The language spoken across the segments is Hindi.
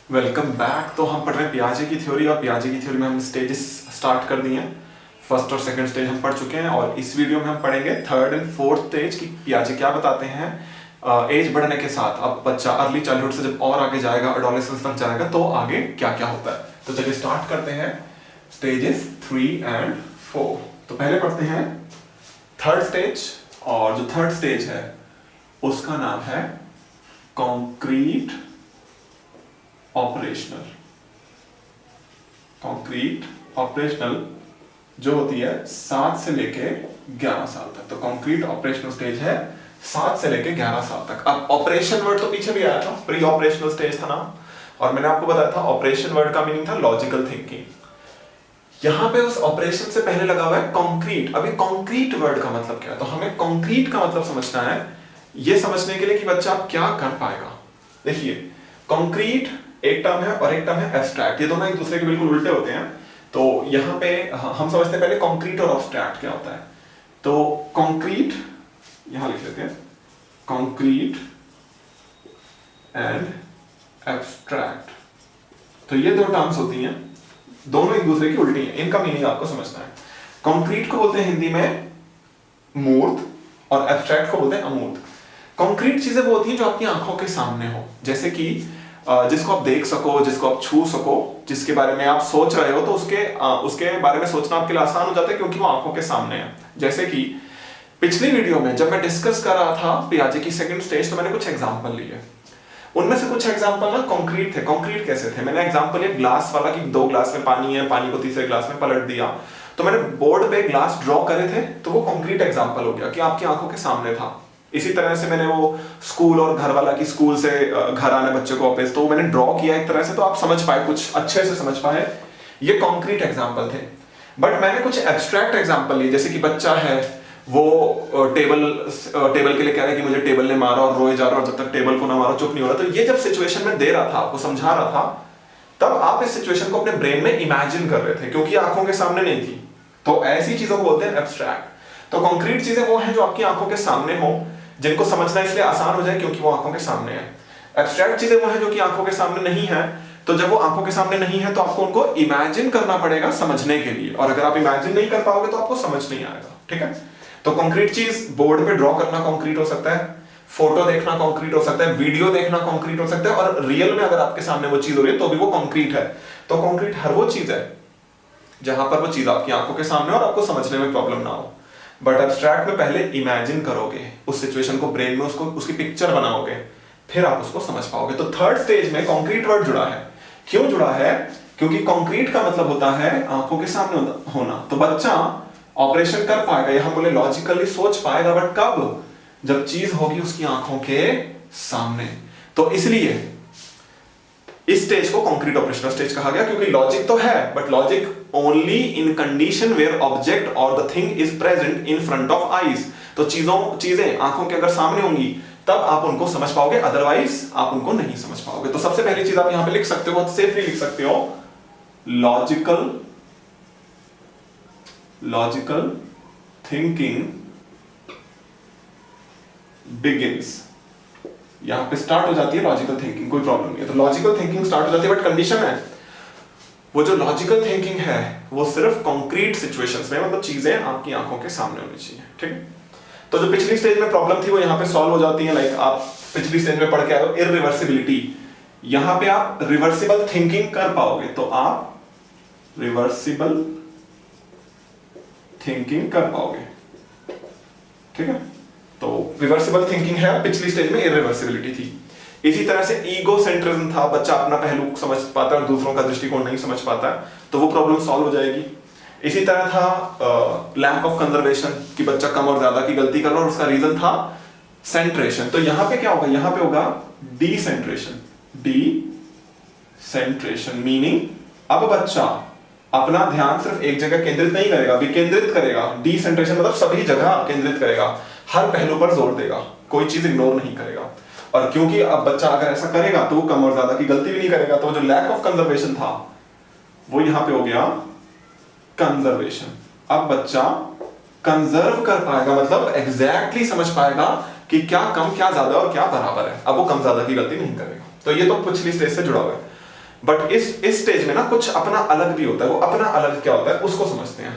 Welcome back. तो हम पढ़ रहे हैं पियाजे की थ्योरी, और पियाजे की थ्योरी में हम स्टेजेस स्टार्ट कर दिए हैं। फर्स्ट और सेकंड स्टेज हम पढ़ चुके हैं, और इस वीडियो में हम पढ़ेंगे थर्ड एंड फोर्थ स्टेज की पियाजे क्या बताते हैं। एज बढ़ने के साथ अब बच्चा अर्ली चाइल्डहुड से जब और आगे जाएगा, एडोलेसेंस तक जाएगा, तो आगे क्या क्या होता है। तो चलिए स्टार्ट करते हैं स्टेजेस 3 एंड 4। तो पहले पढ़ते हैं थर्ड स्टेज, और जो थर्ड स्टेज है उसका नाम है कॉन्क्रीट ऑपरेशनल। कॉन्क्रीट ऑपरेशनल जो होती है 7 से लेके 11 साल तक। तो कॉन्क्रीट ऑपरेशनल स्टेज है 7 से लेके 11 साल तक। अब ऑपरेशन वर्ड तो पीछे भी आया था, प्री ऑपरेशनल स्टेज था नाम, और मैंने आपको बताया था ऑपरेशन वर्ड का मीनिंग था लॉजिकल थिंकिंग। यहां पे उस ऑपरेशन से पहले लगा हुआ है कॉन्क्रीट। अभी कॉन्क्रीट वर्ड का मतलब क्या है, तो हमें कॉन्क्रीट का मतलब समझना है, ये समझने के लिए कि बच्चा क्या कर पाएगा। देखिए, कॉन्क्रीट एक टर्म है और एक टर्म है एब्स्ट्रैक्ट। ये दोनों एक दूसरे के बिल्कुल उल्टे होते हैं। तो यहां पे हम समझते हैं पहले कॉन्क्रीट और एब्स्ट्रैक्ट क्या होता है। तो कॉन्क्रीट यहां लिख लेते हैं, कॉन्क्रीट एंड एब्स्ट्रैक्ट। तो ये दो टर्म्स होती हैं, दोनों एक दूसरे की उल्टी हैं। इनका मीनिंग आपको समझना है। कॉन्क्रीट को बोलते हैं हिंदी में मूर्त, और एब्स्ट्रैक्ट को बोलते हैं अमूर्त। कॉन्क्रीट चीजें वो होती हैं जो आपकी आंखों के सामने हो, जैसे कि जिसको आप देख सको, जिसको आप छू सको, जिसके बारे में आप सोच रहे हो, तो उसके बारे में सोचना आपके लिए आसान हो जाता है, क्योंकि वो आंखों के सामने है। जैसे कि पिछली वीडियो में जब मैं डिस्कस कर रहा था पियाजे की सेकंड स्टेज, तो मैंने कुछ एग्जांपल लिए। उनमें से कुछ एग्जांपल ना कॉन्क्रीट थे। कॉन्क्रीट कैसे थे, मैंने एग्जांपल लिया ग्लास वाला, कि 2 ग्लास में पानी है, पानी को तीसरे ग्लास में पलट दिया। तो मैंने बोर्ड पे ग्लास ड्रॉ करे थे, तो वो कॉन्क्रीट एग्जांपल हो गया कि आपकी आंखों के सामने था। इसी तरह से मैंने वो स्कूल और घर वाला, कि स्कूल से घर आने बच्चे को वापस, तो मैंने ड्रॉ किया एक तरह से, तो आप समझ पाए, कुछ अच्छे से समझ पाए। ये कॉन्क्रीट एग्जांपल थे। बट मैंने कुछ एब्स्ट्रैक्ट एग्जांपल लिए, जैसे कि बच्चा है, वो टेबल के लिए कह रहा है कि मुझे टेबल ने मारा, और रोए जा रहा, और जब तक टेबल को ना मारो चुप नहीं हो रहा। तो ये जब सिचुएशन में दे रहा था, आपको समझा रहा था, तब आप इस सिचुएशन को अपने ब्रेन में इमेजिन कर रहे थे, क्योंकि आंखों के सामने नहीं थी। तो ऐसी चीजों को बोलते हैं एब्स्ट्रैक्ट। तो कॉन्क्रीट चीजें वो हैं जो आपकी आंखों के सामने हो, जिनको समझना इसलिए आसान हो जाए क्योंकि वो आंखों के सामने है। एब्स्ट्रैक्ट चीजें वो हैं जो कि आंखों के सामने नहीं है। तो जब वो आंखों के सामने नहीं है, तो आपको उनको इमेजिन करना पड़ेगा समझने के लिए, और अगर आप इमेजिन नहीं कर पाओगे तो आपको समझ नहीं आएगा। ठीक है, तो कॉन्क्रीट चीज बोर्ड पे ड्रॉ करना कॉन्क्रीट हो सकता है, फोटो देखना कॉन्क्रीट हो सकता है, वीडियो देखना कॉन्क्रीट हो सकता है, और रियल में अगर आपके सामने वो चीज हो रही है तो भी वो कॉन्क्रीट है। तो कॉन्क्रीट हर वो चीज है जहां पर वो चीज आपकी आंखों के सामने और आपको समझने में प्रॉब्लम ना हो। बट एब्स्ट्रैक्ट में पहले इमेजिन करोगे उस सिचुएशन को, ब्रेन में उसकी पिक्चर बनाओगे, फिर आप उसको समझ पाओगे। तो थर्ड स्टेज में कॉन्क्रीट वर्ड जुड़ा है। क्यों जुड़ा है, क्योंकि कॉन्क्रीट का मतलब होता है आंखों के सामने होना। तो बच्चा ऑपरेशन कर पाएगा, या हम बोले लॉजिकली सोच पाएगा, बट कब, जब चीज होगी उसकी आंखों के सामने। तो इसलिए इस स्टेज को कॉन्क्रीट ऑपरेशनल स्टेज कहा गया, क्योंकि लॉजिक तो है, but logic only in condition where object और the thing is present in front of eyes. तो चीजें आंखों के अगर सामने होंगी तब आप उनको समझ पाओगे, अदरवाइज आप उनको नहीं समझ पाओगे। तो सबसे पहली चीज आप यहां पे लिख सकते हो, सेफली लिख सकते हो, लॉजिकल थिंकिंग बिगिंस। यहां पे स्टार्ट हो जाती है लॉजिकल थिंकिंग, कोई प्रॉब्लम नहीं है। तो लॉजिकल थिंकिंग स्टार्ट हो जाती है, बट कंडीशन है, वो जो लॉजिकल थिंकिंग है वो सिर्फ कॉन्क्रीट सिचुएशंस में, मतलब चीजें आपकी आंखों के सामने होनी चाहिए। ठीक है, तो जो पिछली स्टेज में प्रॉब्लम थी वो यहाँ पे सॉल्व हो जाती है। लाइक आप पिछली स्टेज में पढ़ के आए हो इररिवर्सिबिलिटी, यहां पे आप रिवर्सिबल थिंकिंग कर पाओगे, तो आप रिवर्सिबल थिंकिंग कर पाओगे। ठीक है, तो रिवर्सिबल थिंकिंग है, पिछली स्टेज में इररिवर्सिबिलिटी थी। इसी तरह से ईगो सेंट्रिज्म था, बच्चा अपना पहलू समझ पाता है और दूसरों का दृष्टिकोण नहीं समझ पाता है, तो वो प्रॉब्लम सॉल्व हो जाएगी। इसी तरह था लैक ऑफ कंजर्वेशन, कि बच्चा कम और ज्यादा की गलती कर रहा है और उसका रीजन था सेंट्रेशन। तो यहां पे क्या होगा, यहां पे होगा डिसेंट्रेशन। डिसेंट्रेशन मीनिंग अब बच्चा अपना ध्यान सिर्फ एक जगह केंद्रित नहीं करेगा, विकेंद्रित करेगा। डिसेंट्रेशन मतलब सभी जगह केंद्रित करेगा, हर पहलू पर जोर देगा, कोई चीज इग्नोर नहीं करेगा। और क्योंकि अब बच्चा अगर ऐसा करेगा तो वो कम और ज्यादा की गलती भी नहीं करेगा, तो जो लैक ऑफ कंजर्वेशन था वो यहां पे हो गया कंजर्वेशन। अब बच्चा कंजर्व कर पाएगा, मतलब एग्जैक्टली समझ पाएगा कि क्या कम, क्या ज्यादा और क्या बराबर है। अब वो कम ज्यादा की गलती नहीं करेगा। तो ये तो पिछली स्टेज से जुड़ा हुआ है। बट इस स्टेज में ना कुछ अपना अलग भी होता है। वो अपना अलग क्या होता है उसको समझते हैं।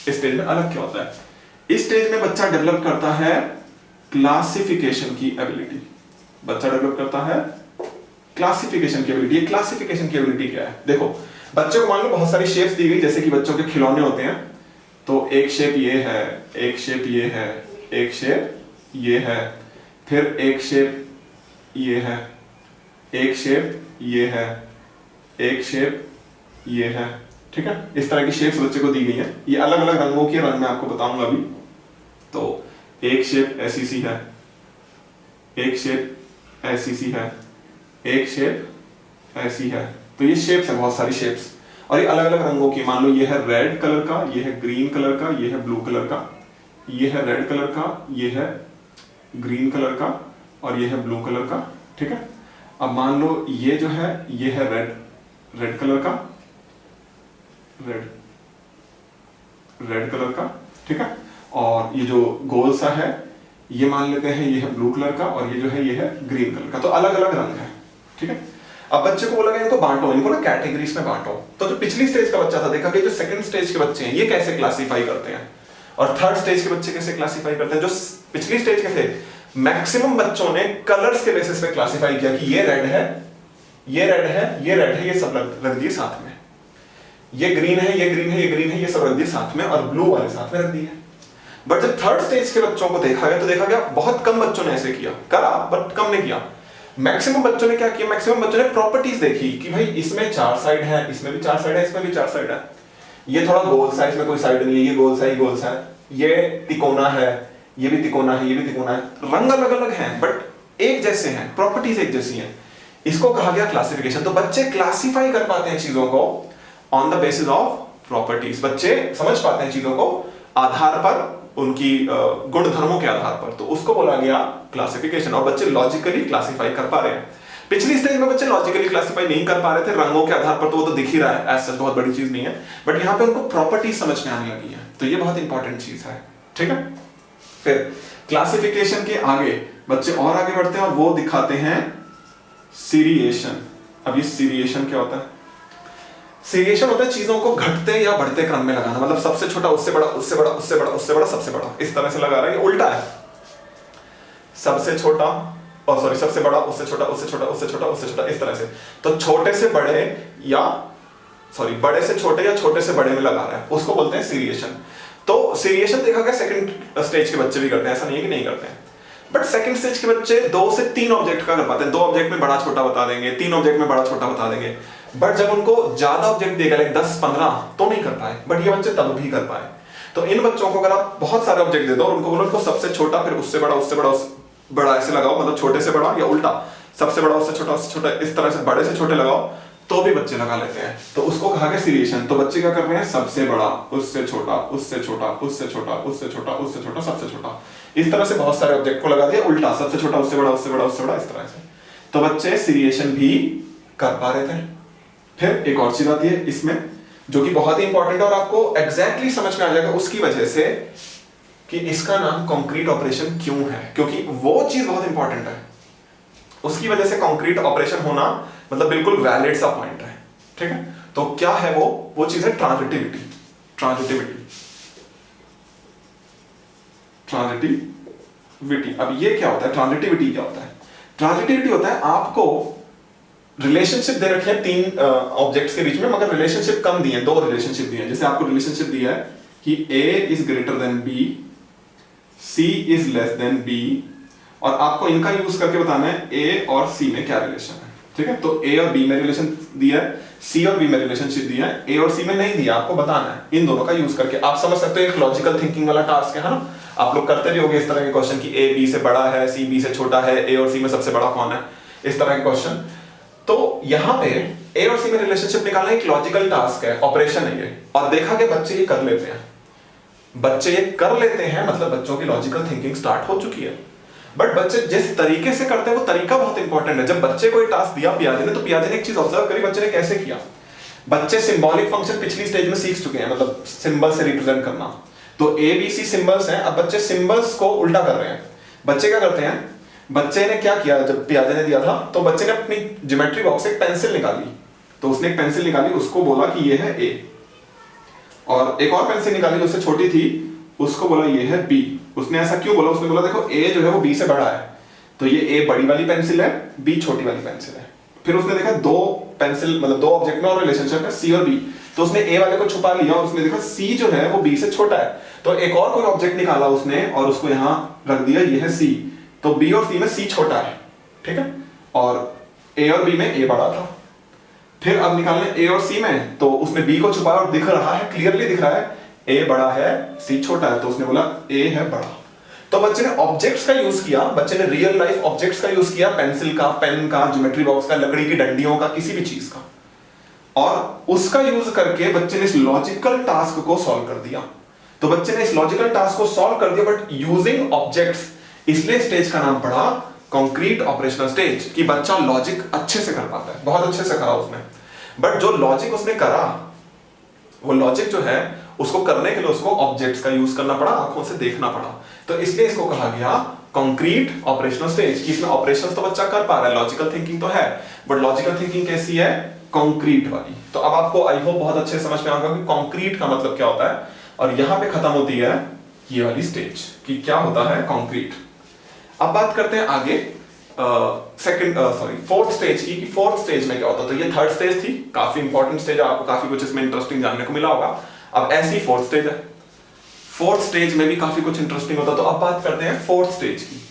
इस स्टेज में अलग क्या होता है? इस स्टेज में बच्चा डेवलप करता है क्लासिफिकेशन की एबिलिटी। बच्चा डेवलप करता है क्लासिफिकेशन की एबिलिटी। ये क्लासिफिकेशन की एबिलिटी क्या है? देखो, बच्चे को मान लो बहुत सारी शेप्स दी गई, जैसे कि बच्चों के खिलौने होते हैं, तो एक शेप ये है, एक शेप ये है, एक शेप ये है, फिर एक शेप ये है, एक शेप ये है, एक शेप ये है, ठीक है। इस तरह की शेप्स बच्चे को दी गई है। ये अलग अलग रंगों की, रंग मैं आपको बताऊंगा अभी। तो एक शेप ऐसी सी है, एक शेप ऐसी सी है, एक शेप ऐसी है। तो ये शेप्स है, बहुत सारी शेप्स, और ये अलग अलग रंगों की। मान लो ये है रेड कलर का, ये है ग्रीन कलर का, ये है ब्लू कलर का, ये है रेड कलर का, ये है ग्रीन कलर का, और ये है ब्लू कलर का, ठीक है। अब मान लो ये जो है ये है रेड कलर का, रेड कलर का, ठीक है। और ये जो गोल सा है ये मान लेते हैं ये है ब्लू कलर का, और ये जो है ये है ग्रीन कलर का। तो अलग अलग रंग है, ठीक है। अब बच्चे को बोला गया इनको बांटो, इनको ना कैटेगरीज में बांटो। तो जो पिछली स्टेज का बच्चा था, देखा कि जो सेकंड स्टेज के बच्चे हैं ये कैसे क्लासिफाई करते हैं, और थर्ड स्टेज के बच्चे कैसे क्लासिफाई करते हैं। जो पिछली स्टेज के थे, मैक्सिमम बच्चों ने कलर्स के बेसिस पे क्लासिफाई किया कि ये रेड है, ये रेड है, ये रेड है, ये सब रख दिए साथ में, ये ग्रीन है, ये ग्रीन है, ये ग्रीन है, ये सब रख दिए साथ में, और ब्लू वाले साथ में रख दिए। बट जब थर्ड स्टेज के बच्चों को देखा गया तो देखा गया बहुत कम बच्चों ने ऐसे किया, करा बट कम ने किया। मैक्सिमम बच्चों ने क्या किया? मैक्सिमम बच्चों ने प्रॉपर्टीज देखी कि भाई इसमें 4 साइड है, इसमें भी 4 साइड है, इसमें भी 4 साइड है, ये थोड़ा गोल सा है, इसमें कोई साइड नहीं है, ये गोल सा ही गोल सा है, ये तिकोना है, ये भी तिकोना है, ये भी तिकोना है। रंग अलग अलग हैं बट एक जैसे हैं, प्रॉपर्टीज एक जैसी हैं। इसको कहा गया क्लासिफिकेशन। तो बच्चे क्लासिफाई कर पाते हैं चीजों को on the basis of properties. बच्चे समझ पाते हैं चीजों को आधार पर, उनकी गुण धर्मों के आधार पर। तो उसको बोला गया क्लासिफिकेशन। और बच्चे लॉजिकली क्लासिफाई कर पा रहे हैं। पिछली स्टेज में बच्चे लॉजिकली क्लासिफाई नहीं कर पा रहे थे रंगों के आधार पर, तो वो तो दिख ही रहा है, ऐसा बहुत बड़ी चीज नहीं है, बट यहाँ पे उनको प्रॉपर्टी समझ में आने लगी है। तो ये बहुत इंपॉर्टेंट चीज है, ठीक है। फिर क्लासिफिकेशन के आगे बच्चे और आगे बढ़ते हैं और वो दिखाते हैं सीरिएशन। अब ये सीरिएशन क्या होता है? सीरिएशन होता है चीजों को घटते या बढ़ते क्रम में लगाना। मतलब सबसे छोटा उससे बड़ा, उससे बड़ा, उससे बड़ा, उससे बड़ा, सबसे बड़ा, इस तरह से लगा रहा है। ये उल्टा है। सबसे छोटा और सॉरी सबसे बड़ा, उससे छोटा, उससे छोटा, उससे छोटा, उससे छोटा, इस तरह से। तो छोटे से बड़े या सॉरी बड़े से छोटे या छोटे से बड़े में लगा रहा है, उसको बोलते हैं सीरिएशन। तो सीरिएशन देखा गया सेकंड स्टेज के बच्चे भी करते हैं, ऐसा नहीं है कि नहीं करते हैं। बट सेकंड स्टेज के बच्चे 2 से 3 ऑब्जेक्ट का कर पाते हैं। 2 ऑब्जेक्ट में बड़ा छोटा बता देंगे, 3 ऑब्जेक्ट में बड़ा छोटा बता देंगे। बट जब उनको ज्यादा ऑब्जेक्ट दिए गए 10-15 तो नहीं कर पाए, बट ये बच्चे तब भी कर पाए। तो इन बच्चों को अगर आप बहुत सारे ऑब्जेक्ट दे दो और उनको बोलो इनको सबसे छोटा, फिर उससे बड़ा, उससे बड़ा, बड़ा ऐसे लगाओ, मतलब छोटे से बड़ा या उल्टा सबसे बड़ा उससे छोटा, उससे छोटा, इस तरह से बड़े से छोटे लगाओ, तो भी बच्चे लगा लेते हैं। तो उसको कहा गया सीरिएशन। तो बच्चे क्या कर रहे हैं? सबसे बड़ा, उससे छोटा, उससे छोटा, उससे छोटा, उससे छोटा, उससे छोटा, सबसे छोटा, इस तरह से बहुत सारे ऑब्जेक्ट को लगा दिया उल्टा, सबसे छोटा, उससे बड़ा, उससे बड़ा, उससे बड़ा, इस तरह से। तो बच्चे सीरिएशन भी कर पा रहे थे। फिर एक और चीज आती है इसमें जो कि बहुत ही इंपॉर्टेंट है और आपको एग्जैक्टली समझ में आ जाएगा उसकी वजह से कि इसका नाम कॉन्क्रीट ऑपरेशन क्यों है, क्योंकि वो चीज बहुत इंपॉर्टेंट है। उसकी वजह से कॉन्क्रीट ऑपरेशन होना मतलब बिल्कुल वैलिड सा पॉइंट है, ठीक है। तो क्या है वो चीज है ट्रांजिटिविटी। ट्रांजिटिविटी। अब ये क्या होता है? ट्रांजिटिविटी क्या होता है? ट्रांजिटिविटी होता है आपको रिलेशनशिप दे रखे हैं 3 ऑब्जेक्ट्स के बीच में, मगर रिलेशनशिप कम दिए हैं, 2 रिलेशनशिप दिए हैं। जैसे आपको रिलेशनशिप दिया है कि A is greater than B, C is less than B, और आपको इनका यूज करके बताना है A और C में क्या रिलेशन है, ठीक है। तो A और B में रिलेशन दिया है, C और B में रिलेशनशिप दिया है, A और C में नहीं दिया, आपको बताना है इन दोनों का यूज करके। आप समझ सकते हो एक लॉजिकल थिंकिंग वाला टास्क है ना। आप लोग करते भी होंगे इस तरह के क्वेश्चन कि A B से बड़ा है, C B से छोटा है, A और C में सबसे बड़ा कौन है, इस तरह के क्वेश्चन। तो यहाँ पे A और C में रिलेशनशिप निकालना एक लॉजिकल टास्क है, ऑपरेशन है ये, और देखा कि बच्चे ये कर लेते हैं। बच्चे ये कर लेते हैं मतलब बच्चों की लॉजिकल थिंकिंग स्टार्ट हो चुकी है। बट बच्चे जिस तरीके से करते हैं वो तरीका बहुत इंपॉर्टेंट है। जब बच्चे को टास्क दिया पियाजे ने, तो पियाजे ने एक चीज ऑब्जर्व करी बच्चे ने कैसे किया। बच्चे सिंबॉलिक फंक्शन पिछली स्टेज में सीख चुके हैं, मतलब सिंबल से रिप्रेजेंट करना। तो ABC सिंबल्स हैं, अब बच्चे सिंबल्स को उल्टा कर रहे हैं। बच्चे क्या करते हैं? बच्चे ने क्या किया, जब पियाजे ने दिया था तो बच्चे ने अपनी ज्योमेट्री बॉक्स से एक पेंसिल निकाली। तो उसने एक पेंसिल निकाली, उसको बोला कि ये है ए, और एक और पेंसिल निकाली उससे छोटी थी, उसको बोला ये है बी। उसने ऐसा क्यों बोला? उसने बोला देखो ए जो है वो बी से बड़ा है, तो ये ए बड़ी वाली पेंसिल है, बी छोटी वाली पेंसिल है। फिर उसने देखा दो पेंसिल मतलब दो ऑब्जेक्ट में और रिलेशनशिप है सी और बी, तो उसने ए वाले को छुपा लिया और उसने देखा सी जो है वो बी से छोटा है, तो एक और कोई ऑब्जेक्ट निकाला उसने और उसको यहाँ रख दिया, ये है सी, तो बी और सी में सी छोटा है, ठीक है, और ए और बी में ए बड़ा था। फिर अब निकालने ए और सी में, तो उसने बी को छुपाया और दिख रहा है, क्लियरली दिख रहा है ए बड़ा है सी छोटा है, तो उसने बोला ए है बड़ा। तो बच्चे ने ऑब्जेक्ट्स का यूज किया, बच्चे ने रियल लाइफ ऑब्जेक्ट्स का यूज किया, पेंसिल का, पेन का, ज्योमेट्री बॉक्स का, लकड़ी की डंडियों का, किसी भी चीज का, और उसका यूज करके बच्चे ने इस लॉजिकल टास्क को सॉल्व कर दिया। तो बच्चे ने इस लॉजिकल टास्क को सॉल्व कर दिया बट यूजिंग ऑब्जेक्ट्स, इसलिए स्टेज का नाम पड़ा कॉन्क्रीट ऑपरेशनल स्टेज, कि बच्चा लॉजिक अच्छे से कर पाता है, बहुत अच्छे से करा उसने। बट जो लॉजिक उसने करा, वो लॉजिक जो है उसको करने के लिए उसको ऑब्जेक्ट्स का यूज करना पड़ा, आंखों से देखना पड़ा, तो इसलिए इसको कहा गया कॉन्क्रीट ऑपरेशनल स्टेज, कि इसमें ऑपरेशंस तो बच्चा कर पा रहा है, लॉजिकल थिंकिंग तो है, बट लॉजिकल थिंकिंग कैसी है? कॉन्क्रीट वाली। तो अब आपको आई होप बहुत अच्छे समझ में आ गया कि कॉन्क्रीट का मतलब क्या होता है, और यहां पे खत्म होती है ये वाली स्टेज कि क्या होता है कॉन्क्रीट। अब बात करते हैं आगे फोर्थ स्टेज की, कि फोर्थ स्टेज में क्या होता है। तो ये थर्ड स्टेज थी, काफी इंपॉर्टेंट स्टेज है, आपको काफी कुछ इसमें इंटरेस्टिंग जानने को मिला होगा। अब ऐसी फोर्थ स्टेज है, फोर्थ स्टेज में भी काफी कुछ इंटरेस्टिंग होता है। तो अब बात करते हैं फोर्थ स्टेज की,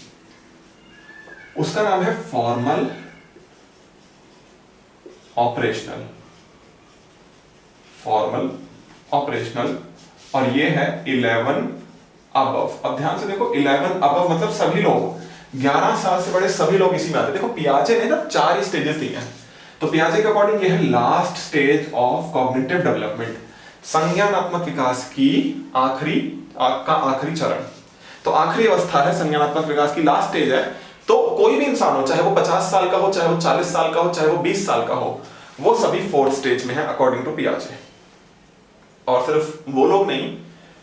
उसका नाम है फॉर्मल ऑपरेशनल, फॉर्मल ऑपरेशनल, और ये है 11 अबव। अब ध्यान से देखो 11 अबव मतलब सभी लोग, 11 साल से बड़े सभी लोग इसी में आते हैं। देखो पियाजे ने ना 4 स्टेजेस दी हैं, तो पियाजे के अकॉर्डिंग ये है last stage of cognitive development, संज्ञानात्मक विकास की आखिरी चरण। तो आखिरी अवस्था है संज्ञानात्मक विकास की, लास्ट स्टेज है। तो कोई भी इंसान हो, चाहे वो 50 साल का हो, चाहे वो 40 साल का हो, चाहे वो 20 साल का हो, वो सभी फोर्थ स्टेज में है अकॉर्डिंग टू पियाजे। और सिर्फ वो लोग नहीं,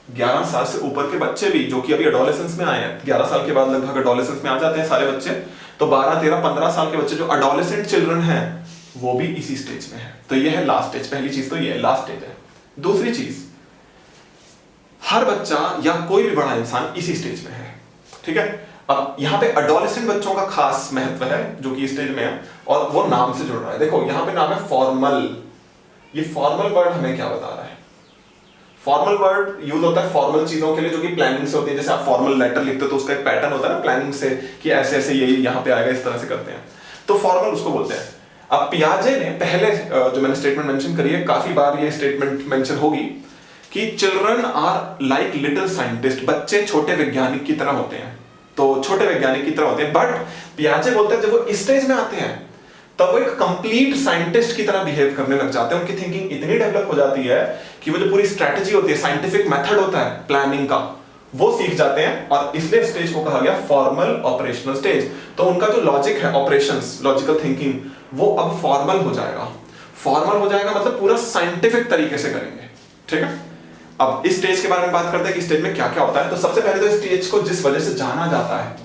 11 साल से ऊपर के बच्चे भी, जो कि अभी एडोलेसेंस में आए हैं, 11 साल के बाद लगभग एडोलेसेंस में आ जाते हैं सारे बच्चे, तो 12, 13, 15 साल के बच्चे जो एडोलेसेंट चिल्ड्रन हैं, वो भी इसी स्टेज में है। तो ये है लास्ट स्टेज। पहली चीज तो ये है, लास्ट स्टेज है। दूसरी चीज, हर बच्चा या कोई भी बड़ा इंसान इसी स्टेज में है, ठीक है। अब यहाँ पे एडोलेसेंट बच्चों का खास महत्व है जो कि स्टेज में है, और वो नाम से जुड़ रहा है। देखो यहाँ पे नाम है फॉर्मल। ये फॉर्मल वर्ड हमें क्या बता रहा है? फॉर्मल वर्ड यूज होता है फॉर्मल चीजों के लिए जो कि प्लानिंग से होती है। जैसे आप फॉर्मल लेटर लिखते हो तो उसका एक पैटर्न होता है ना प्लानिंग से, कि ऐसे ऐसे ये यहाँ पे आएगा, इस तरह से करते हैं, तो फॉर्मल उसको बोलते हैं। अब पियाजे ने पहले जो मैंने स्टेटमेंट मेंशन करी है, काफी बार ये स्टेटमेंट मेंशन होगी कि children are like little scientist, बच्चे छोटे वैज्ञानिक की तरह होते हैं, तो छोटे वैज्ञानिक की तरह होते हैं। बट पियाजे बोलते हैं जब वो इस स्टेज में आते हैं तब वो एक कंप्लीट साइंटिस्ट की तरह बिहेव करने लग जाते हैं। उनकी थिंकिंग इतनी डेवलप हो जाती है कि वो जो पूरी स्ट्रेटजी होती है, साइंटिफिक मेथड होता है प्लानिंग का, वो सीख जाते हैं, और इसलिए स्टेज को कहा गया फॉर्मल ऑपरेशनल स्टेज। तो उनका जो लॉजिक है, ऑपरेशंस, लॉजिकल थिंकिंग, वो अब फॉर्मल हो जाएगा। फॉर्मल हो जाएगा मतलब पूरा साइंटिफिक तरीके से करेंगे, ठीक है। अब इस स्टेज के बारे में बात करते हैं कि स्टेज में क्या क्या होता है। तो सबसे पहले तो स्टेज को जिस वजह से जाना जाता है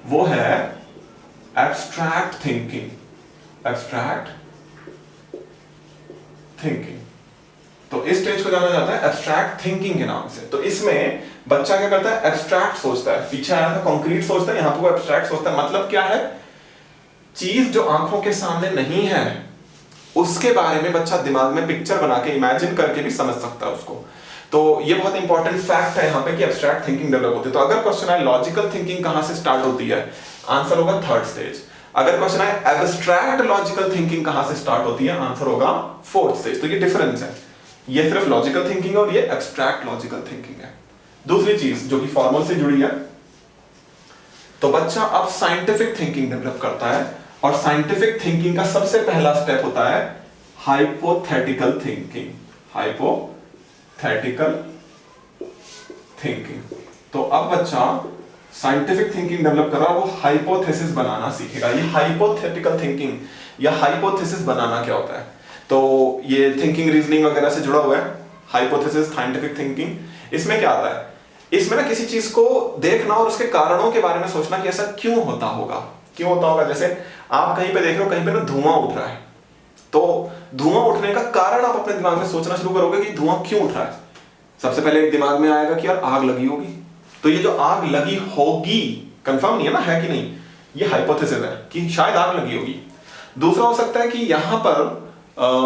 वो है एब्स्ट्रैक्ट थिंकिंग। एब्स्ट्रैक्ट थिंकिंग, तो इस स्टेज को जाना जाता है एब्स्ट्रैक्ट थिंकिंग के नाम से। तो इसमें बच्चा क्या करता है? एब्स्ट्रैक्ट सोचता है। पीछे आया था कॉन्क्रीट सोचता है, यहां पर वो एब्स्ट्रैक्ट सोचता है। मतलब क्या है? चीज जो आंखों के सामने नहीं है उसके बारे में बच्चा दिमाग में पिक्चर बना के, इमेजिन करके भी समझ सकता है उसको। तो ये बहुत इंपॉर्टेंट फैक्ट है यहाँ पे कि एब्स्ट्रैक्ट थिंकिंग डेवलप होती है। तो अगर क्वेश्चन है लॉजिकल थिंकिंग कहां से स्टार्ट होती है, आंसर होगा थर्ड स्टेज। अगर क्वेश्चन है एब्स्ट्रैक्ट लॉजिकल थिंकिंग कहां से स्टार्ट होती है, आंसर होगा फोर्थ स्टेज। तो ये डिफरेंस है, ये सिर्फ लॉजिकल थिंकिंग और ये एब्स्ट्रैक्ट लॉजिकल थिंकिंग है। दूसरी चीज जो कि फॉर्मल से जुड़ी है, तो बच्चा अब साइंटिफिक थिंकिंग डेवलप करता है, और साइंटिफिक थिंकिंग का सबसे पहला स्टेप होता है हाइपोथेटिकल थिंकिंग। हाइपोथेटिकल थिंकिंग, तो अब बच्चा साइंटिफिक थिंकिंग डेवलप कर रहा है, वो हाइपोथेसिस बनाना सीखेगा। ये हाइपोथेटिकल थिंकिंग या हाइपोथेसिस बनाना क्या होता है? तो ये थिंकिंग रीजनिंग वगैरह से जुड़ा हुआ है, हाइपोथेसिस, साइंटिफिक थिंकिंग। इसमें क्या आता है? इसमें ना किसी चीज को देखना और उसके कारणों के बारे में सोचना कि ऐसा क्यों होता होगा, क्यों होता होगा। जैसे आप कहीं पे देख रहे हो, कहीं पे ना धुआं उठ रहा है, तो धुआं उठने का कारण आप अपने दिमाग में सोचना शुरू करोगे कि धुआं क्यों उठ रहा है। सबसे पहले दिमाग में आएगा कि यार आग लगी होगी, तो ये जो आग लगी होगी कंफर्म नहीं है ना, है कि नहीं, ये हाइपोथेसिस है कि शायद आग लगी होगी। दूसरा हो सकता है कि यहां पर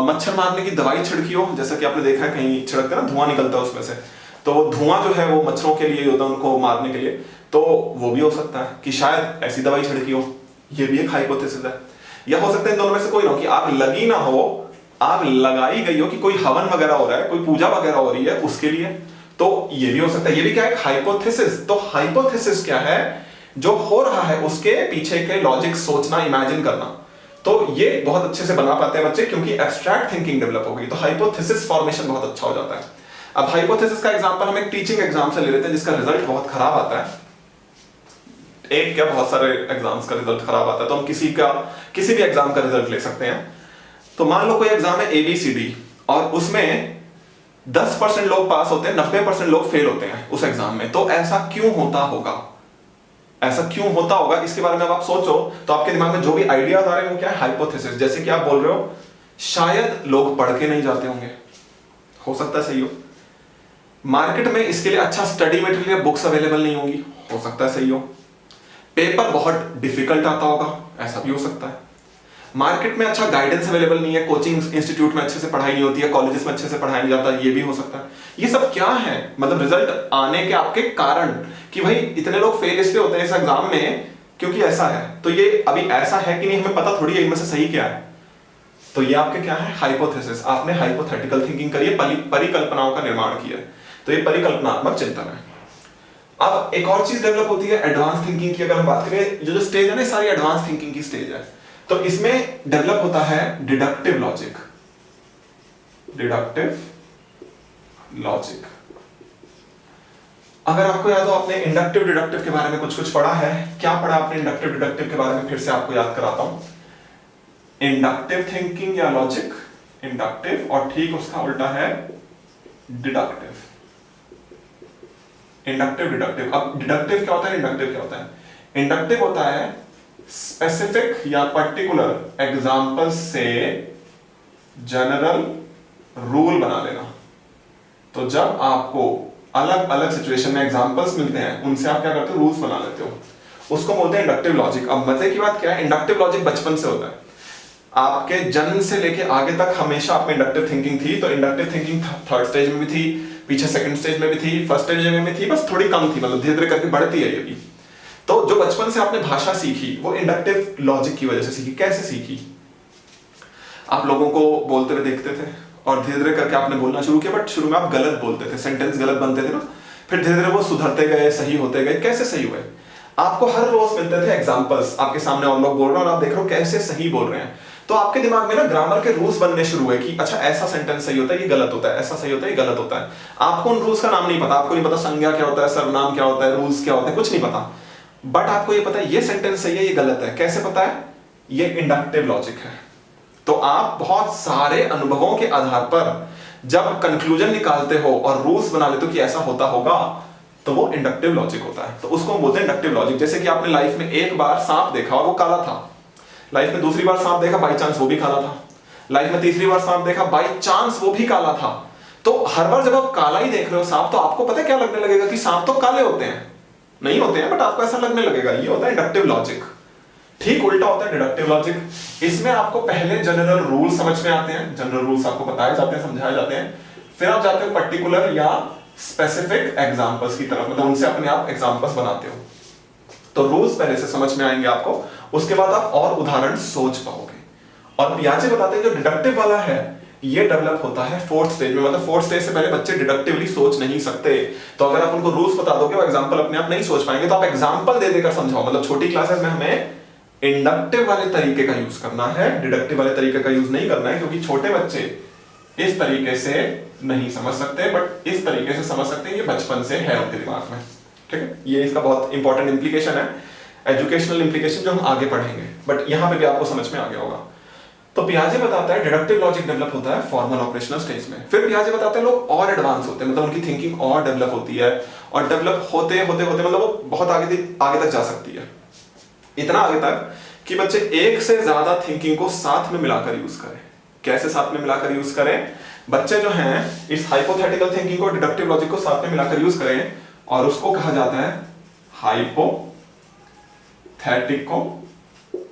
मच्छर मारने की दवाई छिड़की हो, जैसा कि आपने देखा है कहीं छिड़कते हैं ना, धुआं निकलता है उसमें से, तो वो धुआं जो है वो मच्छरों के लिए होता है, उनको मारने के लिए, तो वो भी हो सकता है कि शायद ऐसी दवाई छिड़की हो, ये भी एक हाइपोथेसिस है। या हो सकता है इन दोनों में से कोई ना हो, कि आग लगी ना हो, आग लगाई गई हो, कि कोई हवन वगैरह हो रहा है, कोई पूजा वगैरह हो रही है उसके लिए, तो ये भी हो सकता है। ये भी क्या है, हाइपोथेसिस। तो हाइपोथेसिस क्या है, जो हो रहा है उसके पीछे के लॉजिक सोचना, इमेजिन करना। तो ये बहुत अच्छे से बना पाते हैं बच्चे, क्योंकि एब्स्ट्रैक्ट थिंकिंग डेवलप हो गई, तो हाइपोथेसिस फॉर्मेशन बहुत अच्छा हो जाता है। अब हाइपोथेसिस का एग्जांपल हम एक टीचिंग एग्जाम से ले लेते हैं जिसका रिजल्ट बहुत खराब आता है। एक क्या, बहुत सारे एग्जाम्स का रिजल्ट खराब आता है, तो हम किसी भी एग्जाम का रिजल्ट ले सकते हैं। तो मान लो कोई एग्जाम है ABCD, और उसमें 10% लोग पास होते हैं, 90% लोग फेल होते हैं उस एग्जाम में। तो ऐसा क्यों होता होगा, ऐसा क्यों होता होगा, इसके बारे में अब आप सोचो, तो आपके दिमाग में जो भी आइडियाज आ रहे हैं वो क्या है, हाइपोथेसिस। जैसे कि आप बोल रहे हो शायद लोग पढ़ के नहीं जाते होंगे, हो सकता है सही हो। मार्केट में इसके लिए अच्छा स्टडी मटेरियल, बुक्स अवेलेबल नहीं होंगी, हो सकता है सही हो। पेपर बहुत डिफिकल्ट आता होगा, ऐसा भी हो सकता है। मार्केट में अच्छा गाइडेंस अवेलेबल नहीं है, कोचिंग इंस्टीट्यूट में अच्छे से पढ़ाई नहीं होती है, कॉलेजेस में अच्छे से पढ़ाया नहीं जाता, ये भी हो सकता है। ये सब क्या है, मतलब रिजल्ट आने के आपके कारण, कि भाई इतने लोग फेल इसलिए होते हैं इस एग्जाम में क्योंकि ऐसा है। तो ये अभी ऐसा है कि नहीं हमें पता थोड़ी है इनमें से सही क्या है। तो ये आपके क्या है, हाइपोथेसिस। आपने हाइपोथेटिकल थिंकिंग करी है, परिकल्पनाओं का निर्माण किया है, तो ये परिकल्पनात्मक चिंतन है। अब एक और चीज डेवलप होती है एडवांस थिंकिंग की। अगर हम बात करें, जो स्टेज है ना, सारी एडवांस थिंकिंग की स्टेज है, तो इसमें डेवलप होता है डिडक्टिव लॉजिक। डिडक्टिव लॉजिक, अगर आपको याद हो, आपने इंडक्टिव डिडक्टिव के बारे में कुछ पढ़ा है। क्या पढ़ा आपने इंडक्टिव डिडक्टिव के बारे में, फिर से आपको याद कराता हूं। इंडक्टिव थिंकिंग या लॉजिक, इंडक्टिव, और ठीक उसका उल्टा है डिडक्टिव। Inductive deductive. अब डिडक्टिव क्या होता है, इंडक्टिव क्या होता है। इंडक्टिव होता है स्पेसिफिक या पर्टिकुलर एग्जाम्पल से जनरल रूल बना लेना। तो जब आपको अलग अलग सिचुएशन में एग्जांपल्स मिलते हैं, उनसे आप क्या करते हो, रूल्स बना लेते हो, उसको बोलते हैं इंडक्टिव लॉजिक। अब मजे की बात क्या है, इंडक्टिव लॉजिक बचपन से होता है, आपके जन्म से लेके आगे तक हमेशा आप में इंडक्टिव थिंकिंग थी। तो इंडक्टिव थिंकिंग थर्ड स्टेज में भी थी, पीछे सेकंड स्टेज में भी थी, फर्स्ट स्टेज में भी थी, बस थोड़ी कम थी, मतलब धीरे धीरे करके बढ़ती है ये भी। तो जो बचपन से आपने भाषा सीखी वो इंडक्टिव लॉजिक की वजह से सीखी। कैसे सीखी, आप लोगों को बोलते हुए देखते थे और धीरे धीरे करके आपने बोलना शुरू किया, बट शुरू में आप गलत बोलते थे, सेंटेंस गलत बनते थे ना, फिर धीरे धीरे वो सुधरते गए, सही होते गए। कैसे सही हुए, आपको हर रोज मिलते थे एग्जांपल्स, आपके सामने और लोग बोल रहे हैं और आप देख रहे हो कैसे सही बोल रहे हैं। तो आपके दिमाग में ना ग्रामर के रूल्स बनने शुरू हुए कि अच्छा ऐसा सेंटेंस सही होता है, ये गलत होता है, ऐसा सही होता है, ये गलत होता है। आपको उन रूल्स का नाम नहीं पता, आपको नहीं पता संज्ञा क्या होता है, सर्वनाम क्या होता है, रूल्स क्या होते हैं, कुछ नहीं पता, बट आपको ये पता है ये सेंटेंस सही है, ये गलत है। कैसे पता है, ये इंडक्टिव लॉजिक है। तो आप बहुत सारे अनुभवों के आधार पर जब कंक्लूजन निकालते हो और रूल्स बना लेते हो कि ऐसा होता होगा, तो वो इंडक्टिव लॉजिक होता है। तो उसको हम बोलते हैं इंडक्टिव लॉजिक। जैसे कि आपने लाइफ में एक बार सांप देखा और वो काला था, लाइफ में दूसरी बार सांप देखा, बाई चांस वो भी काला था, लाइफ में तीसरी बार सांप देखा, बाई चांस वो भी काला था। तो हर बार जब आप काला ही देख रहे हो सांप, तो आपको पता क्या लगने लगेगा कि सांप तो काले होते हैं, नहीं होते हैं, बट आपको ऐसा लगने लगेगा। ये होता है इंडक्टिव लॉजिक। ठीक उल्टा होता है डिडक्टिव लॉजिक। इसमें आपको पहले जनरल रूल समझ में आते हैं, जनरल रूल्स आपको बताए जाते हैं, समझाए जाते हैं, फिर आप जाते हो पर्टिकुलर या स्पेसिफिक एग्जांपल्स की तरफ, मतलब उनसे अपने आप एग्जांपल्स बनाते हो। तो रूल्स पहले से समझ में आएंगे आपको, उसके बाद आप और उदाहरण सोच पाओगे। और पियाजे बताते हैं जो डिडक्टिव वाला है ये डेवलप होता है फोर्थ स्टेज में, मतलब फोर्थ स्टेज से पहले बच्चे डिडक्टिवली सोच नहीं सकते। तो अगर आप उनको रूल्स बता दोगे वो एग्जांपल अपने आप नहीं सोच पाएंगे, तो आप एग्जांपल दे देकर समझाओ। मतलब छोटी क्लासेस में हमें इंडक्टिव वाले तरीके का यूज करना है, डिडक्टिव वाले तरीके का यूज नहीं करना है, क्योंकि छोटे बच्चे इस तरीके से नहीं समझ सकते, बट इस तरीके से समझ सकते हैं, ये बचपन से है उनके दिमाग में। ठीक है, ये इसका बहुत इंपॉर्टेंट इंप्लीकेशन है, एजुकेशनल इंप्लीकेशन, जो हम आगे पढ़ेंगे, बट यहां पे भी आपको समझ में आ गया होगा। तो पियाजे बताता है डिडक्टिव लॉजिक डेवलप होता है फॉर्मल ऑपरेशनल स्टेज में। फिर पियाजे बताते हैं लोग और एडवांस होते हैं, मतलब उनकी थिंकिंग और डेवलप होती है, और डेवलप होते होते होते मतलब वो बहुत आगे तक जा सकती है, इतना आगे तक कि बच्चे एक से ज्यादा थिंकिंग को साथ में मिलाकर यूज करें। कैसे साथ में मिलाकर यूज करें? बच्चे जो हैं इस हाइपोथेटिकल थिंकिंग को, डिडक्टिव लॉजिक को साथ में मिलाकर यूज करें और उसको कहा जाता है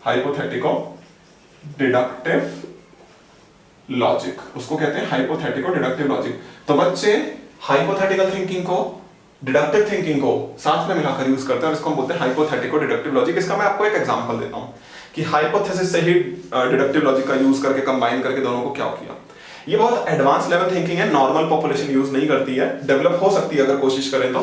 हाइपोथेटिको डिडक्टिव लॉजिक। उसको कहते हैं हाइपोथेटिको डिडक्टिव लॉजिक। तो बच्चे हाइपोथेटिकल थिंकिंग को, डिडक्टिव थिंकिंग को साथ में मिलाकर यूज करते हैं और इसको हम बोलते हैं हाइपोथेटिको डिडक्टिव लॉजिक। इसका मैं आपको एक एग्जांपल देता हूं कि हाइपोथेसिस से ही डिडक्टिव लॉजिक का यूज करके, कंबाइन करके दोनों को क्या किया। ये बहुत एडवांस लेवल थिंकिंग है, नॉर्मल पॉपुलेशन यूज नहीं करती है, डेवलप हो सकती है अगर कोशिश करें तो।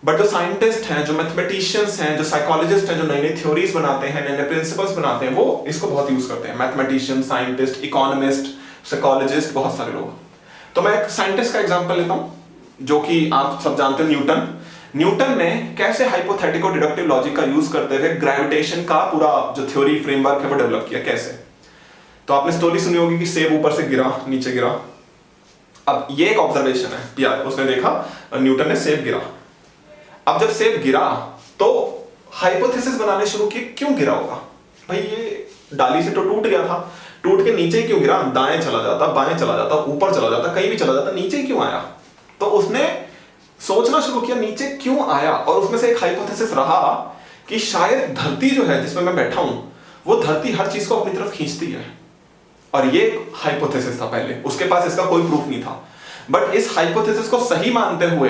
बट जो साइंटिस्ट हैं, जो मैथमेटिशियंस हैं, जो साइकोलॉजिस्ट हैं, जो नई नई थ्योरीज बनाते हैं, नए नए प्रिंसिपल्स बनाते हैं, वो इसको बहुत यूज करते हैं। मैथमेटिशियन, साइंटिस्ट, इकोनॉमिस्ट, साइकोलॉजिस्ट, बहुत सारे लोग। तो मैं एक साइंटिस्ट का एग्जांपल लेता हूं जो कि आप सब जानते हैं, न्यूटन ने कैसे हाइपोथेटिको डिडक्टिव लॉजिक का यूज करते हुए ग्रेविटेशन का पूरा जो थ्योरी फ्रेमवर्क है वो डेवलप किया। कैसे? तो आपने स्टोरी सुनी होगी कि सेब ऊपर से गिरा, नीचे गिरा। अब ये एक ऑब्जर्वेशन है, यार उसने देखा न्यूटन ने सेब गिरा। अब जब सेब गिरा तो हाइपोथेसिस बनाने शुरू किए, क्यों गिरा होगा भाई? ये डाली से तो टूट गया था, टूट के नीचे क्यों गिरा? दाएं चला जाता, बाएं चला जाता, ऊपर चला जाता, कहीं भी चला जाता, नीचे क्यों आया? तो उसने सोचना शुरू किया नीचे क्यों आया, और उसमें से एक हाइपोथेसिस रहा कि शायद धरती जो है जिसमें मैं बैठा हूं, वो धरती हर चीज को अपनी तरफ खींचती है। और ये हाइपोथेसिस था पहले, उसके पास इसका कोई प्रूफ नहीं था। बट इस हाइपोथेसिस को सही मानते हुए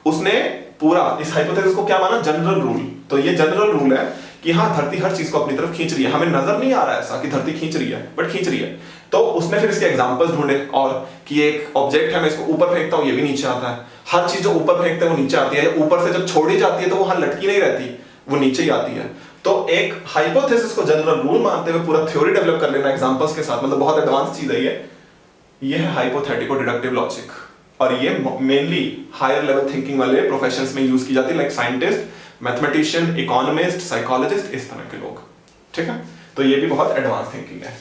उसने पूरा इस हाइपोथेसिस को क्या माना? General rule. तो ये जनरल रूल है कि हाँ, धरती हर चीज को अपनी तरफ खींच रही है। हमें नजर नहीं आ रहा है ऐसा कि धरती खींच रही है, बट खींच रही है। तो उसने फिर इसके एग्जांपल्स ढूंढे, और कि एक ऑब्जेक्ट है, मैं इसको ऊपर फेंकता हूं, ये भी नीचे आता है। हर चीज जो ऊपर फेंकते हैं वो नीचे आती है, ऊपर से जब छोड़ी जाती है तो वो वहां लटकी नहीं रहती, वो नीचे ही आती है। तो एक हाइपोथेसिस को जनरल रूल मानते हुए पूरा थ्योरी डेवलप कर लेना एग्जांपल्स के साथ, मतलब बहुत एडवांस चीज है ये है हाइपोथेटिको डिडक्टिव लॉजिक। और ये मेनली हायर लेवल थिंकिंग वाले प्रोफेशंस में यूज की जाती है, like scientist, mathematician, economist, psychologist, इस तरह के लोग। ठीक है, तो ये भी बहुत एडवांस थिंकिंग है।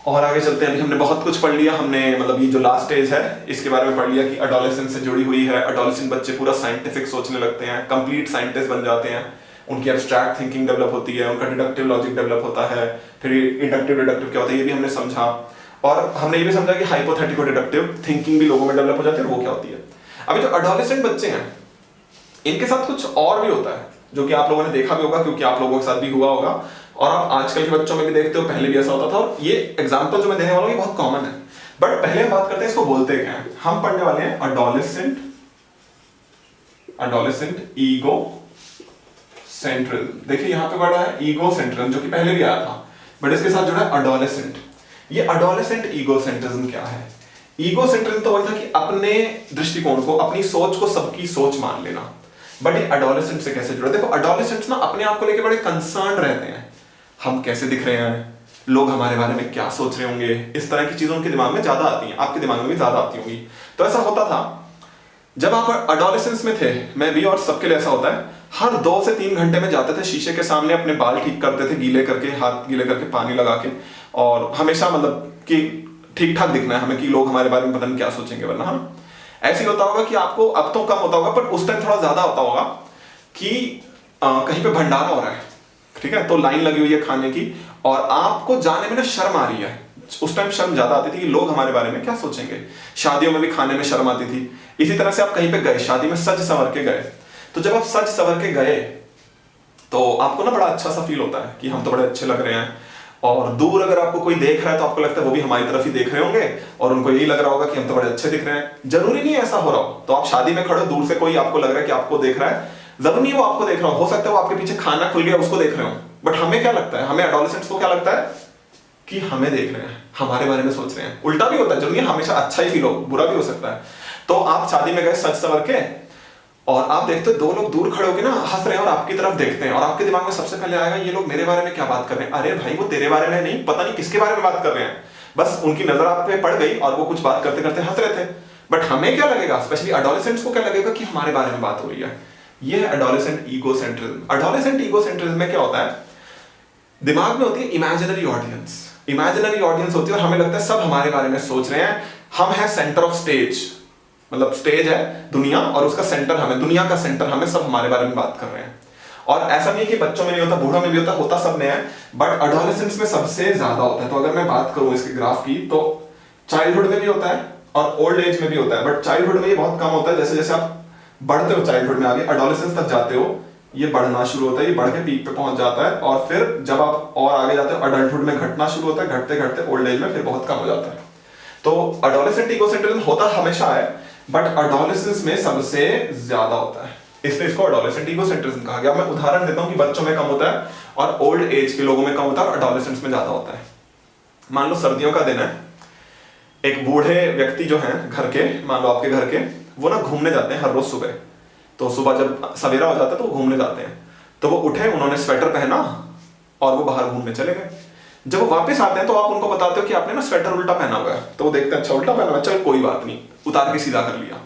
और आगे चलते हैं। अभी हमने बहुत कुछ पढ़ लिया, हमने मतलब ये जो लास्ट स्टेज है इसके बारे में पढ़ लिया कि एडोलेसेंस से जुड़ी हुई है। एडोलेसेंट बच्चे पूरा साइंटिफिक सोचने लगते हैं, कंप्लीट साइंटिस्ट बन जाते हैं, उनकी एब्स्ट्रैक्ट थिंकिंग डेवलप होती है, उनका डिडक्टिव लॉजिक डेवलप होता है। फिर इंडक्टिव डिडक्टिव क्या होता है ये भी हमने समझा, और हमने ये भी समझा कि हाइपोथेटिको डिडक्टिव थिंकिंग भी लोगों में डेवलप हो जाती है, और वो क्या होती है। अभी जो एडोलेसेंट बच्चे हैं इनके साथ कुछ और भी होता है जो कि आप लोगों ने देखा भी होगा, क्योंकि आप लोगों के साथ भी हुआ होगा, और आप आजकल के बच्चों में भी देखते हो, पहले भी ऐसा होता था। और ये एग्जांपल जो मैं देने वाला हूं ये बहुत कॉमन है, बट पहले हम बात करते हैं इसको बोलते क्या है। हम पढ़ने वाले हैं एडोलेसेंट ईगो सेंट्रल। देखिए यहां पे पढ़ा है ईगो सेंट्रल, जो कि पहले भी आया था, बट इसके साथ जुड़ा है एडोलेसेंट। ये एडोलेसेंट ईगोसेंट्रिज्म क्या है? ईगोसेंट्रिज्म तो वही था कि अपने दृष्टिकोण को, अपनी सोच को सबकी सोच मान लेना। बट ये एडोलेसेंट से कैसे जुड़ा? देखो एडोलेसेंट्स ना अपने आप को लेकर बड़े कंसर्न रहते हैं, हम कैसे दिख रहे हैं, लोग हमारे बारे में क्या सोच रहे होंगे, इस तरह की चीजें उनके दिमाग में ज्यादा आती हैं, आपके दिमाग में भी ज्यादा आती होंगी। तो ऐसा होता था जब आप एडोलेसेंस में थे, मैं भी, और सबके लिए ऐसा होता है, हर 2 से 3 घंटे में जाते थे शीशे के सामने, अपने बाल ठीक करते थे गीले करके, हाथ गीले करके पानी लगा के, और हमेशा मतलब कि ठीक ठाक दिखना है हमें, कि लोग हमारे बारे में पता नहीं क्या सोचेंगे, वरना हम ऐसे ही होता होगा कि आपको अब तो कम होता होगा, पर उस टाइम थोड़ा ज्यादा होता होगा कि कहीं पे भंडारा हो रहा है, ठीक है, तो लाइन लगी हुई है खाने की, और आपको जाने में ना शर्म आ रही है। उस टाइम शर्म ज्यादा आती थी कि लोग हमारे बारे में क्या सोचेंगे। शादियों में भी खाने में शर्म आती थी। इसी तरह से आप कहीं पे गए, शादी में सज संवर के गए, तो जब आप सज संवर के गए तो आपको ना बड़ा अच्छा सा फील होता है कि हम तो बड़े अच्छे लग रहे हैं, और दूर अगर आपको कोई देख रहा है तो आपको लगता है वो भी हमारी तरफ ही देख रहे होंगे, और उनको यही लग रहा होगा कि हम तो बड़े अच्छे दिख रहे हैं। जरूरी नहीं ऐसा हो रहा हो, तो आप शादी में खड़े हो, दूर से कोई आपको लग रहा है कि आपको देख रहा है, जरूरी नहीं वो आपको देख रहा हो सकता है वो आपके पीछे खाना खुल गया उसको देख रहे हो, बट हमें क्या लगता है, हमें एडोलेसेंट्स को क्या लगता है कि हमें देख रहे हैं, हमारे बारे में सोच रहे हैं। उल्टा भी होता है, जरूरी हमेशा अच्छा ही फील हो, बुरा भी हो सकता है। तो आप शादी में गए सज संवर के, और आप देखते हो 2 लोग दूर खड़े होकर ना हंस रहे हैं और आपकी तरफ देखते हैं, और आपके दिमाग में सबसे पहले आएगा ये लोग मेरे बारे में क्या बात कर रहे हैं। अरे भाई वो तेरे बारे में नहीं, पता नहीं किसके बारे में बात कर रहे हैं, बस उनकी नजर आप पे पड़ गई और वो कुछ बात करते करते हंस रहे थे। बट हमें क्या लगेगा, स्पेशली एडोलेसेंट्स को क्या लगेगा कि हमारे बारे में बात हो रही है। ये है एडोलेसेंट ईगोसेंट्रिज्म। एडोलेसेंट ईगोसेंट्रिज्म में क्या होता है, दिमाग में होती है इमेजिनरी ऑडियंस। इमेजिनरी ऑडियंस होती है और हमें लगता है सब हमारे बारे में सोच रहे हैं, हम हैं सेंटर ऑफ स्टेज, मतलब स्टेज है दुनिया और उसका सेंटर हमें, दुनिया का सेंटर हमें, सब हमारे बारे में बात कर रहे हैं। और ऐसा नहीं है कि बच्चों में नहीं होता, बूढ़ों में भी होता सब में है, बट एडोलेसेंस में सबसे ज्यादा होता है। तो अगर मैं बात करूं इसके ग्राफ की, तो चाइल्डहुड में भी होता है और ओल्ड एज में भी होता है, बट चाइल्डहुड में ये बहुत कम होता है। जैसे जैसे आप बढ़ते हो चाइल्डहुड में, आगे एडोलेसेंस तक जाते हो, ये बढ़ना शुरू होता है, ये बढ़ के पीक पे पहुंच जाता है, और फिर जब आप और आगे जाते हो एडल्टहुड में घटना शुरू होता है, घटते घटते ओल्ड एज में फिर बहुत कम हो जाता है। तो एडोलेसेंट इगोसेंट्रिज्म होता हमेशा है, बट एडोलेसेंस में सबसे ज्यादा होता है, इसलिए इसको एडोलेसेंट इगोसेंट्रिज्म कहा गया। मैं उदाहरण देता हूं कि बच्चों में कम होता है और ओल्ड एज के लोगों में कम होता है और एडोलेसेंट्स में ज्यादा होता है। मान लो सर्दियों का दिन है, एक बूढ़े व्यक्ति जो हैं घर के, मान लो आपके घर के, वो ना घूमने जाते हैं हर रोज सुबह। तो सुबह जब सवेरा हो जाता है तो वो घूमने जाते हैं, तो वो उठे, उन्होंने स्वेटर पहना और वो बाहर घूमने चले गए। जब वो वापस आते हैं तो आप उनको बताते हो कि आपने ना स्वेटर उल्टा पहना हुआ है, तो वो देखते हैं अच्छा उल्टा पहना हुआ है, चल कोई बात नहीं, उतार के सीधा कर लिया।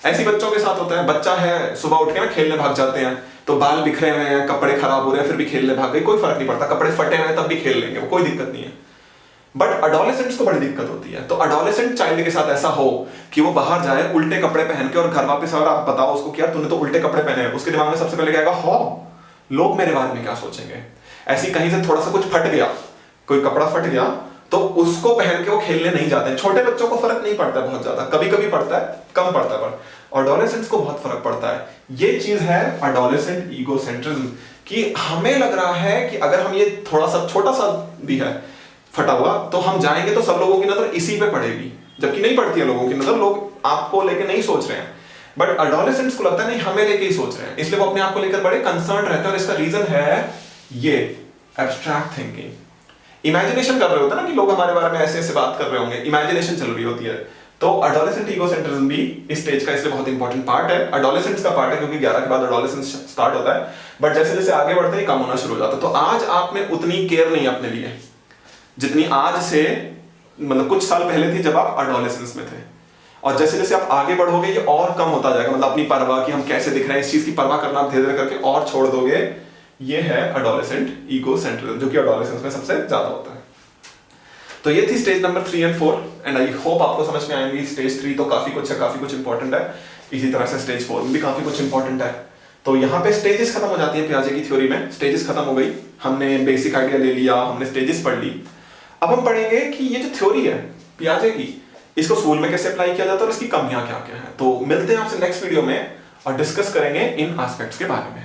ऐसी बच्चों के साथ होता है, बच्चा है सुबह उठ के ना खेलने भाग जाते हैं, तो बाल बिखरे हुए हैं, कपड़े खराब हो रहे हैं, फिर भी खेलने भाग गए, कोई फर्क नहीं पड़ता, कपड़े फटे हुए हैं तब भी खेल लेंगे, वो कोई दिक्कत नहीं है। बट एडोलेसेंट्स को बड़ी दिक्कत होती है। तो एडोलेसेंट चाइल्ड के साथ ऐसा हो कि वो बाहर जाए उल्टे कपड़े पहन के और घर वापस और आप बताओ उसको कि यार तूने तो उल्टे कपड़े पहने हैं, उसके दिमाग में सबसे पहले क्या आएगा, हो लोग मेरे बारे में क्या सोचेंगे। ऐसी कहीं से थोड़ा सा कुछ फट गया, कोई कपड़ा फट गया, तो उसको पहन के वो खेलने नहीं जाते हैं। छोटे बच्चों को फर्क नहीं पड़ता है बहुत ज्यादा, कभी कभी पड़ता है, कम पड़ता है, पर एडोलेसेंट्स को बहुत फर्क पड़ता है। ये चीज है एडोलेसेंट ईगोसेंट्रिज्म, कि हमें लग रहा है कि अगर हम ये थोड़ा सा छोटा सा भी है फटा हुआ, तो हम जाएंगे तो सब लोगों की नजर इसी पे पड़ेगी, जबकि नहीं पड़ती है लोगों की नजर, लोग आपको लेके नहीं सोच रहे हैं। बट एडोलेसेंट्स को लगता है नहीं हमें लेके ही सोच रहे हैं, इसलिए वो अपने आप को लेकर बड़े कंसर्न रहते हैं। और इसका रीजन है ये एब्स्ट्रैक्ट थिंकिंग, इमेजिनेशन कर रहे होते हैं ना कि लोग हमारे बारे में ऐसे ऐसे बात कर रहे होंगे, इमेजिनेशन चल रही होती है। तो एडोलेसेंट ईगोसेंट्रिज्म भी इस स्टेज का इसलिए बहुत इंपॉर्टेंट पार्ट है, एडोलेसेंस का पार्ट है, क्योंकि 11 के बाद एडोलेसेंस स्टार्ट होता है, बट जैसे जैसे आगे बढ़ते हैं कम होना शुरू हो जाता है। तो आज आप में उतनी केयर नहीं अपने लिए जितनी आज से मतलब कुछ साल पहले थी जब आप एडोलेसेंस में थे, और जैसे जैसे आप आगे बढ़ोगे ये और कम होता जाएगा। मतलब अपनी परवाह कि हम कैसे दिख रहे हैं, इस चीज की परवाह करना आप धीरे धीरे करके और छोड़ दोगे। ये है एडोलेसेंट ईगोसेंट्रिज्म, जो कि एडोलेसेंस में सबसे ज्यादा होता है। तो ये थी स्टेज नंबर 3 और 4, एंड आई होप आपको समझ में आएंगी। स्टेज 3 तो काफी कुछ है, काफी कुछ इंपॉर्टेंट है, इसी तरह से स्टेज 4 में भी काफी कुछ इंपॉर्टेंट है। तो यहाँ पे स्टेजेस खत्म हो जाती है पियाजे की थ्योरी में, स्टेजेस खत्म हो गई, हमने बेसिक आइडिया ले लिया, हमने स्टेजेस पढ़ ली। अब हम पढ़ेंगे कि ये जो थ्योरी है पियाजे की, इसको स्कूल में कैसे अप्लाई किया जाता है और इसकी कमियां क्या क्या है। तो मिलते हैं आपसे नेक्स्ट वीडियो में और डिस्कस करेंगे इन एस्पेक्ट्स के बारे में।